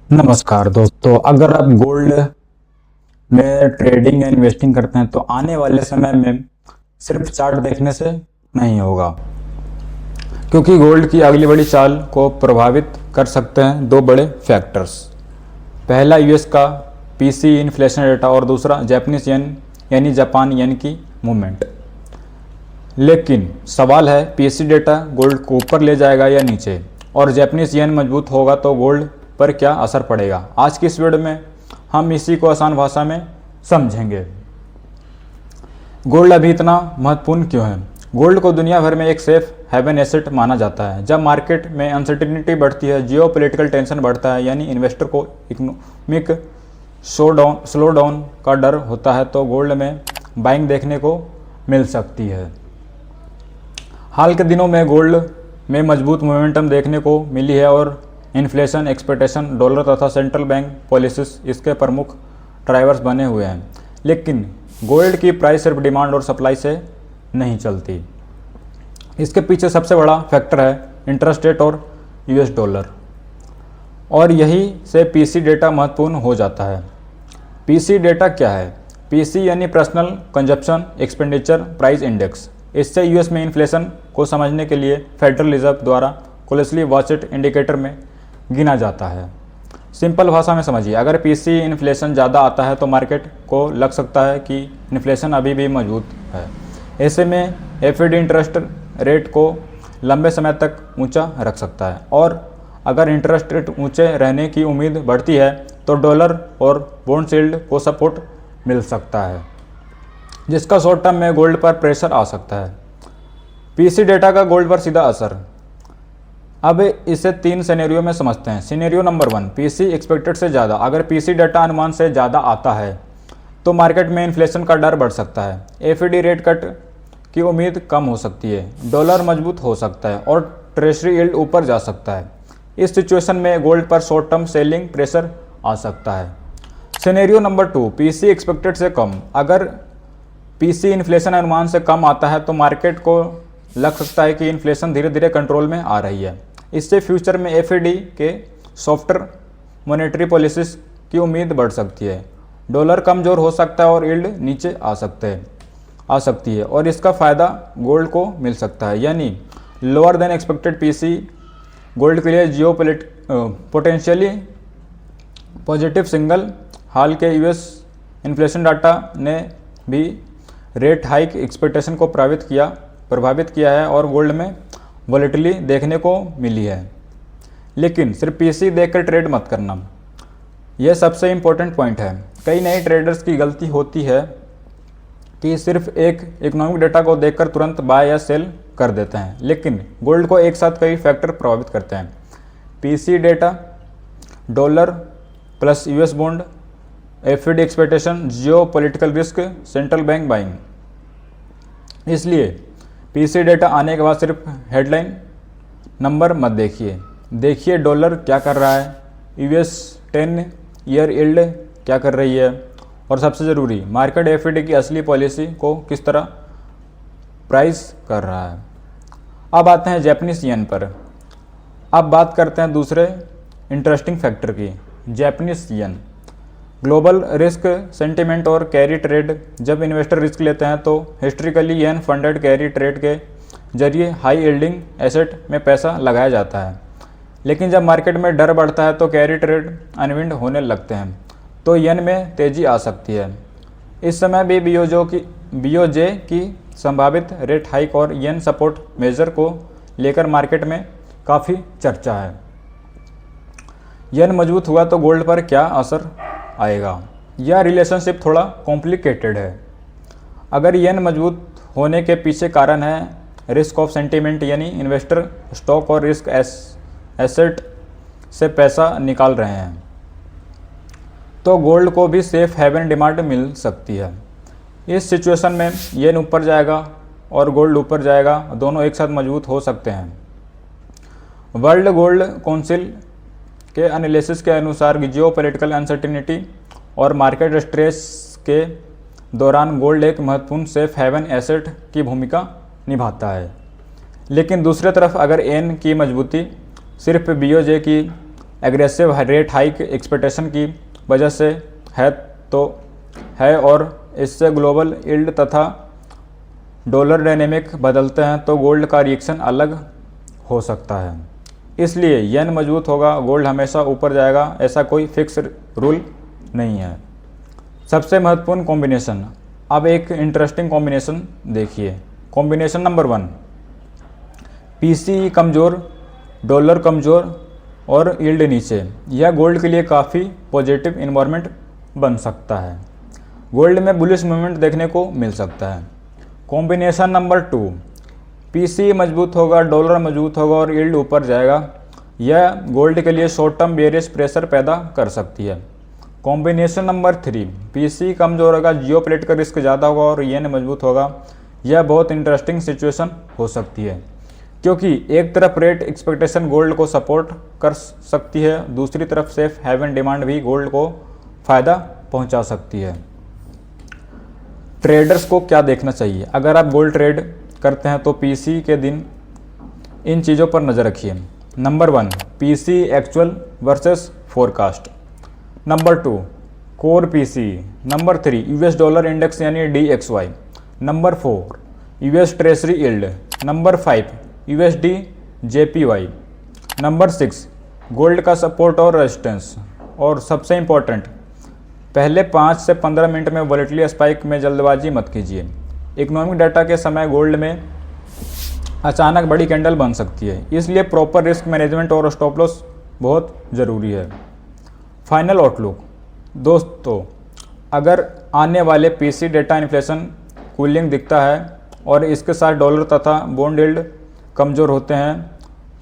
नमस्कार दोस्तों, अगर आप गोल्ड में ट्रेडिंग या इन्वेस्टिंग करते हैं तो आने वाले समय में सिर्फ चार्ट देखने से नहीं होगा, क्योंकि गोल्ड की अगली बड़ी चाल को प्रभावित कर सकते हैं दो बड़े फैक्टर्स। पहला यूएस का पीसी इन्फ्लेशन डेटा और दूसरा जापानीज येन यानी जापान येन की मूवमेंट। लेकिन सवाल है, पीसी डेटा गोल्ड को ऊपर ले जाएगा या नीचे, और जापानीज येन मजबूत होगा तो गोल्ड पर क्या असर पड़ेगा। आज की इस वीडियो में हम इसी को आसान भाषा में समझेंगे। गोल्ड अभी इतना महत्वपूर्ण क्यों है? गोल्ड को दुनिया भर में एक सेफ हेवन एसेट माना जाता है। जब मार्केट में अनसर्टिनिटी बढ़ती है, जियोपॉलिटिकल टेंशन बढ़ता है, यानी इन्वेस्टर को इकोनॉमिक स्लो डाउन का डर होता है, तो गोल्ड में बाइंग देखने को मिल सकती है। हाल के दिनों में गोल्ड में मजबूत मोमेंटम देखने को मिली है और इन्फ्लेशन एक्सपेक्टेशन, डॉलर तथा सेंट्रल बैंक पॉलिसीज इसके प्रमुख ड्राइवर्स बने हुए हैं। लेकिन गोल्ड की प्राइस सिर्फ डिमांड और सप्लाई से नहीं चलती। इसके पीछे सबसे बड़ा फैक्टर है इंटरेस्ट रेट और यूएस डॉलर, और यही से पीसी डेटा महत्वपूर्ण हो जाता है। पीसी डेटा क्या है? पीसी यानी personal consumption expenditure price index. इससे यूएस में इन्फ्लेशन को समझने के लिए फेडरल रिजर्व द्वारा क्लोजली वॉचड इंडिकेटर में गिना जाता है। सिंपल भाषा में समझिए, अगर पीसी इन्फ्लेशन ज़्यादा आता है तो मार्केट को लग सकता है कि इन्फ्लेशन अभी भी मौजूद है। ऐसे में एफईडी इंटरेस्ट रेट को लंबे समय तक ऊंचा रख सकता है, और अगर इंटरेस्ट रेट ऊंचे रहने की उम्मीद बढ़ती है तो डॉलर और बॉन्ड यील्ड को सपोर्ट मिल सकता है, जिसका शॉर्ट टर्म में गोल्ड पर प्रेशर आ सकता है। पीसी डेटा का गोल्ड पर सीधा असर। अब इसे तीन सिनेरियो में समझते हैं। सिनेरियो नंबर 1, पीसी एक्सपेक्टेड से ज़्यादा। अगर पीसी डाटा अनुमान से ज़्यादा आता है तो मार्केट में इन्फ्लेशन का डर बढ़ सकता है, एफईडी रेट कट की उम्मीद कम हो सकती है, डॉलर मजबूत हो सकता है और ट्रेजरी यील्ड ऊपर जा सकता है। इस सिचुएशन में गोल्ड पर शॉर्ट टर्म सेलिंग प्रेशर आ सकता है। सिनेरियो नंबर 2, पीसी एक्सपेक्टेड से कम। अगर पीसी इन्फ्लेशन अनुमान से कम आता है तो मार्केट को लग सकता है कि इन्फ्लेशन धीरे धीरे कंट्रोल में आ रही है। इससे फ्यूचर में एफईडी के सॉफ्टर मॉनेटरी पॉलिसीज की उम्मीद बढ़ सकती है, डॉलर कमज़ोर हो सकता है और यील्ड नीचे आ सकती है, और इसका फ़ायदा गोल्ड को मिल सकता है, यानी lower than expected PC gold के लिए पोटेंशियली पॉजिटिव सिंगल। हाल के यूएस इन्फ्लेशन डाटा ने भी रेट हाइक एक्सपेक्टेशन को प्रभावित किया है और गोल्ड में वॉलेटिलिटी देखने को मिली है। लेकिन सिर्फ पीसी देखकर ट्रेड मत करना, यह सबसे इम्पोर्टेंट पॉइंट है। कई नए ट्रेडर्स की गलती होती है कि सिर्फ एक इकोनॉमिक डेटा को देखकर तुरंत बाय या सेल कर देते हैं, लेकिन गोल्ड को एक साथ कई फैक्टर प्रभावित करते हैं। PC data, dollar plus US bond, FED expectation, जियो political risk, central bank buying. इसलिए पीसी डेटा आने के बाद सिर्फ हेडलाइन नंबर मत देखिए डॉलर क्या कर रहा है, यूएस 10 ईयर यील्ड क्या कर रही है, और सबसे ज़रूरी, मार्केट एफईडी की असली पॉलिसी को किस तरह प्राइस कर रहा है। अब आते हैं जापानीज येन पर। अब बात करते हैं दूसरे इंटरेस्टिंग फैक्टर की, Japanese yen. Global risk sentiment और कैरी ट्रेड। जब इन्वेस्टर रिस्क लेते हैं तो हिस्ट्रिकली येन फंडेड कैरी ट्रेड के जरिए हाई यील्डिंग एसेट में पैसा लगाया जाता है। लेकिन जब मार्केट में डर बढ़ता है तो कैरी ट्रेड अनविंड होने लगते हैं, तो येन में तेज़ी आ सकती है। इस समय भी बीओजे की संभावित रेट हाइक और येन सपोर्ट मेजर को लेकर मार्केट में काफ़ी चर्चा है। येन मजबूत हुआ तो गोल्ड पर क्या असर आएगा? यह रिलेशनशिप थोड़ा कॉम्प्लिकेटेड है। अगर येन मजबूत होने के पीछे कारण है रिस्क ऑफ सेंटिमेंट, यानी इन्वेस्टर स्टॉक और रिस्क एसेट से पैसा निकाल रहे हैं, तो गोल्ड को भी सेफ हेवन डिमांड मिल सकती है। इस सिचुएशन में येन ऊपर जाएगा और गोल्ड ऊपर जाएगा, दोनों एक साथ मजबूत हो सकते हैं। वर्ल्ड गोल्ड काउंसिल के एनालिसिस के अनुसार जियोपॉलिटिकल अनसर्टिनिटी और मार्केट स्ट्रेस के दौरान गोल्ड एक महत्वपूर्ण सेफ हेवन एसेट की भूमिका निभाता है। लेकिन दूसरी तरफ अगर येन की मजबूती सिर्फ बीओजे की एग्रेसिव रेट हाइक एक्सपेक्टेशन की वजह से है और इससे ग्लोबल यील्ड तथा डॉलर डायनेमिक बदलते हैं तो गोल्ड का रिएक्शन अलग हो सकता है। इसलिए येन मजबूत होगा, गोल्ड हमेशा ऊपर जाएगा, ऐसा कोई फिक्स रूल नहीं है। सबसे महत्वपूर्ण कॉम्बिनेशन, अब एक इंटरेस्टिंग कॉम्बिनेशन देखिए। कॉम्बिनेशन नंबर 1, पीसी कमज़ोर, डॉलर कमज़ोर और यील्ड नीचे, यह गोल्ड के लिए काफ़ी पॉजिटिव इन्वायरमेंट बन सकता है। गोल्ड में बुलिश मूवमेंट देखने को मिल सकता है। कॉम्बिनेशन नंबर 2, पीसी मजबूत होगा, डॉलर मजबूत होगा और यील्ड ऊपर जाएगा, यह गोल्ड के लिए शॉर्ट टर्म बेयरिश प्रेशर पैदा कर सकती है। कॉम्बिनेशन नंबर 3, पीसी कमज़ोर होगा, जियोपॉलिटिकल रिस्क ज़्यादा होगा और येन मजबूत होगा, यह बहुत इंटरेस्टिंग सिचुएशन हो सकती है क्योंकि एक तरफ रेट एक्सपेक्टेशन गोल्ड को सपोर्ट कर सकती है, दूसरी तरफ सेफ हेवन डिमांड भी गोल्ड को फ़ायदा पहुंचा सकती है। ट्रेडर्स को क्या देखना चाहिए? अगर आप गोल्ड ट्रेड करते हैं तो पीसी के दिन इन चीज़ों पर नज़र रखिए। Number 1, PC actual versus forecast. Number 2, core PC. Number 3, US dollar index यानी DXY। Number 4, US treasury yield. Number 5, USD JPY। Number 6, gold का सपोर्ट और रेजिस्टेंस। और सबसे इम्पोर्टेंट, पहले 5 से 15 मिनट में वॉलेटिलिटी स्पाइक में जल्दबाजी मत कीजिए। इकोनॉमिक डाटा के समय गोल्ड में अचानक बड़ी कैंडल बन सकती है, इसलिए प्रॉपर रिस्क मैनेजमेंट और स्टॉप लॉस बहुत ज़रूरी है। फाइनल आउटलुक दोस्तों, अगर आने वाले पीसी डेटा इन्फ्लेशन कूलिंग दिखता है और इसके साथ डॉलर तथा बॉन्ड यील्ड कमज़ोर होते हैं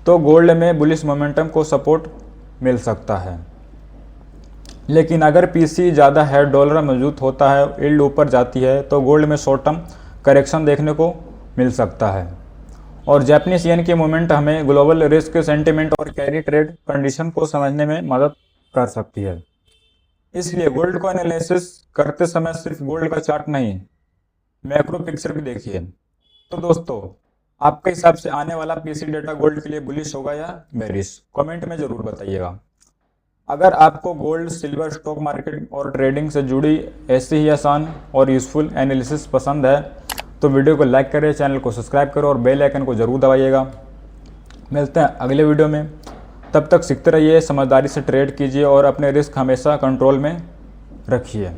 तो गोल्ड में बुलिश मोमेंटम को सपोर्ट मिल सकता है। लेकिन अगर पीसी ज़्यादा है, डॉलर मजबूत होता है, यील्ड ऊपर जाती है तो गोल्ड में शॉर्ट टर्म करेक्शन देखने को मिल सकता है। और जापानीज येन की मूवमेंट हमें ग्लोबल रिस्क सेंटिमेंट और कैरी ट्रेड कंडीशन को समझने में मदद कर सकती है। इसलिए गोल्ड को एनालिसिस करते समय सिर्फ गोल्ड का चार्ट नहीं, मैक्रो पिक्चर भी देखिए। तो दोस्तों, आपके हिसाब से आने वाला पीसी डेटा गोल्ड के लिए बुलिश होगा या बेरिश? कमेंट में ज़रूर बताइएगा। अगर आपको गोल्ड, सिल्वर, स्टॉक मार्केट और ट्रेडिंग से जुड़ी ऐसी ही आसान और यूज़फुल एनालिसिस पसंद है तो वीडियो को लाइक करें, चैनल को सब्सक्राइब करें और बेल आइकन को ज़रूर दबाइएगा। मिलते हैं अगले वीडियो में, तब तक सीखते रहिए, समझदारी से ट्रेड कीजिए और अपने रिस्क हमेशा कंट्रोल में रखिए।